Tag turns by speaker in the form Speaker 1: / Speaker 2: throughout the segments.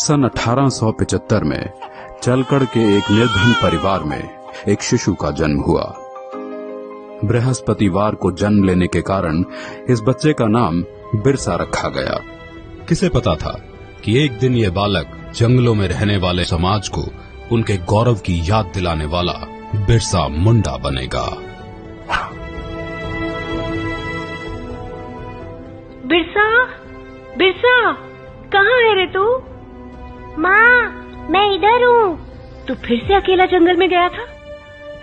Speaker 1: सन 1875 में चलकड़ के एक निर्धन परिवार में एक शिशु का जन्म हुआ। बृहस्पतिवार को जन्म लेने के कारण इस बच्चे का नाम बिरसा रखा गया।
Speaker 2: किसे पता था कि एक दिन ये बालक जंगलों में रहने वाले समाज को उनके गौरव की याद दिलाने वाला बिरसा मुंडा बनेगा।
Speaker 3: बिरसा, बिरसा, कहाँ है रे तू?
Speaker 4: माँ, मैं इधर हूँ।
Speaker 3: तू फिर से अकेला जंगल में गया था?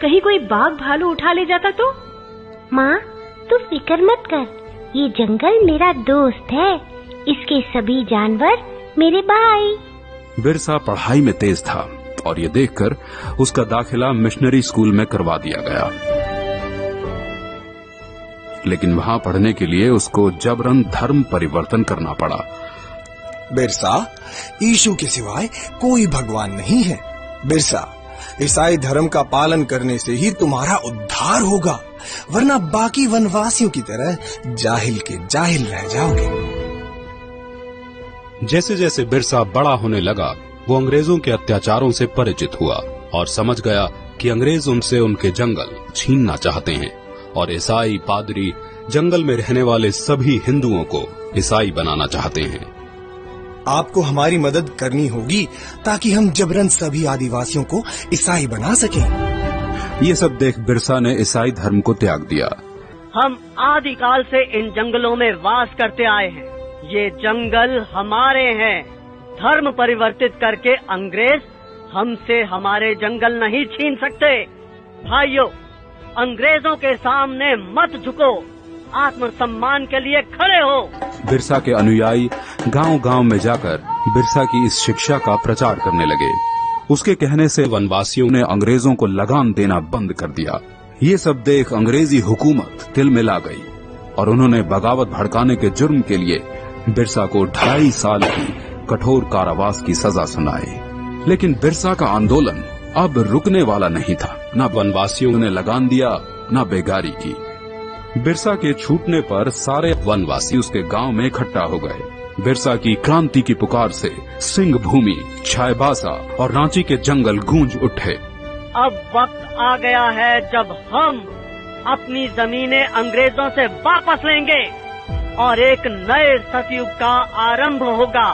Speaker 3: कहीं कोई बाघ भालू उठा ले जाता तो?
Speaker 4: माँ, तू फिक्र मत कर, ये जंगल मेरा दोस्त है, इसके सभी जानवर मेरे भाई।
Speaker 1: बिरसा पढ़ाई में तेज था और ये देखकर उसका दाखिला मिशनरी स्कूल में करवा दिया गया, लेकिन वहाँ पढ़ने के लिए उसको जबरन धर्म परिवर्तन करना पड़ा।
Speaker 5: बिरसा, यीशु के सिवाय कोई भगवान नहीं है। बिरसा, ईसाई धर्म का पालन करने से ही तुम्हारा उद्धार होगा, वरना बाकी वनवासियों की तरह जाहिल के जाहिल रह जाओगे।
Speaker 2: जैसे जैसे बिरसा बड़ा होने लगा, वो अंग्रेजों के अत्याचारों से परिचित हुआ और समझ गया कि अंग्रेज उनसे उनके जंगल छीनना चाहते हैं और ईसाई पादरी जंगल में रहने वाले सभी हिंदुओं को ईसाई बनाना चाहते हैं।
Speaker 5: आपको हमारी मदद करनी होगी ताकि हम जबरन सभी आदिवासियों को ईसाई बना सकें।
Speaker 1: ये सब देख बिरसा ने ईसाई धर्म को त्याग दिया।
Speaker 6: हम आदिकाल से इन जंगलों में वास करते आए हैं, ये जंगल हमारे हैं। धर्म परिवर्तित करके अंग्रेज हमसे हमारे जंगल नहीं छीन सकते। भाइयों, अंग्रेजों के सामने मत झुको, आत्मसम्मान के लिए खड़े हो।
Speaker 1: बिरसा के अनुयायी गांव-गांव में जाकर बिरसा की इस शिक्षा का प्रचार करने लगे। उसके कहने से वनवासियों ने अंग्रेजों को लगान देना बंद कर दिया। ये सब देख अंग्रेजी हुकूमत तिलमिला गई और उन्होंने बगावत भड़काने के जुर्म के लिए बिरसा को 2.5 साल की कठोर कारावास की सजा सुनाई। लेकिन बिरसा का आंदोलन अब रुकने वाला नहीं था। न वनवासियों ने लगान दिया, न बेगारी की। बिरसा के छूटने पर सारे वनवासी उसके गांव में इकट्ठा हो गए। बिरसा की क्रांति की पुकार से सिंह भूमि, चाईबासा और रांची के जंगल गूंज उठे।
Speaker 6: अब वक्त आ गया है जब हम अपनी जमीनें अंग्रेजों से वापस लेंगे और एक नए सतयुग का आरंभ होगा।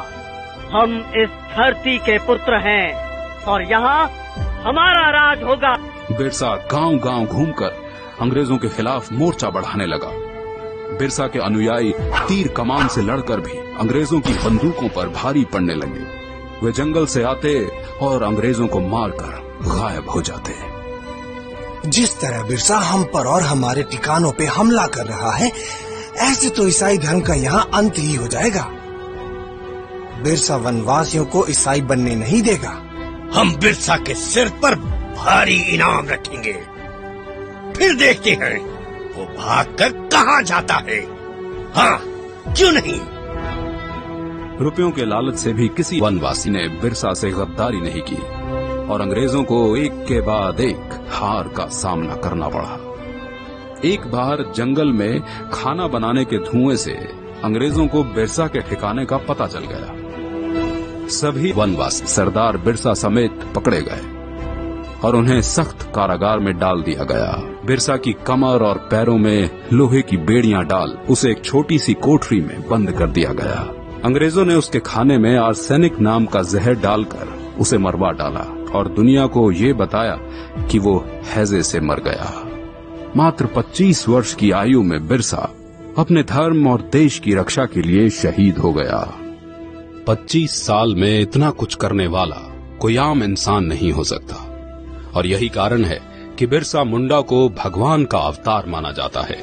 Speaker 6: हम इस धरती के पुत्र हैं और यहाँ हमारा राज होगा।
Speaker 1: बिरसा गांव-गांव घूमकर अंग्रेजों के खिलाफ मोर्चा बढ़ाने लगा। बिरसा के अनुयायी तीर कमान से लड़कर भी अंग्रेजों की बंदूकों पर भारी पड़ने लगे। वे जंगल से आते और अंग्रेजों को मारकर गायब हो जाते।
Speaker 5: जिस तरह बिरसा हम पर और हमारे ठिकानों पे हमला कर रहा है, ऐसे तो ईसाई धर्म का यहाँ अंत ही हो जाएगा। बिरसा वनवासियों को ईसाई बनने नहीं देगा।
Speaker 7: हम बिरसा के सिर पर भारी इनाम रखेंगे, फिर देखते हैं वो भागकर कहाँ जाता है। हाँ, क्यों नहीं?
Speaker 1: रुपयों के लालच से भी किसी वनवासी ने बिरसा से गद्दारी नहीं की और अंग्रेजों को एक के बाद एक हार का सामना करना पड़ा। एक बार जंगल में खाना बनाने के धुएं से अंग्रेजों को बिरसा के ठिकाने का पता चल गया। सभी वनवासी सरदार बिरसा समेत पकड़े गए और उन्हें सख्त कारागार में डाल दिया गया। बिरसा की कमर और पैरों में लोहे की बेड़ियां डाल उसे एक छोटी सी कोठरी में बंद कर दिया गया। अंग्रेजों ने उसके खाने में आर्सेनिक नाम का जहर डालकर उसे मरवा डाला और दुनिया को ये बताया कि वो हैजे से मर गया। मात्र 25 वर्ष की आयु में बिरसा अपने धर्म और देश की रक्षा के लिए शहीद हो गया।
Speaker 2: 25 साल में इतना कुछ करने वाला कोई आम इंसान नहीं हो सकता और यही कारण है कि बिरसा मुंडा को भगवान का अवतार माना जाता है।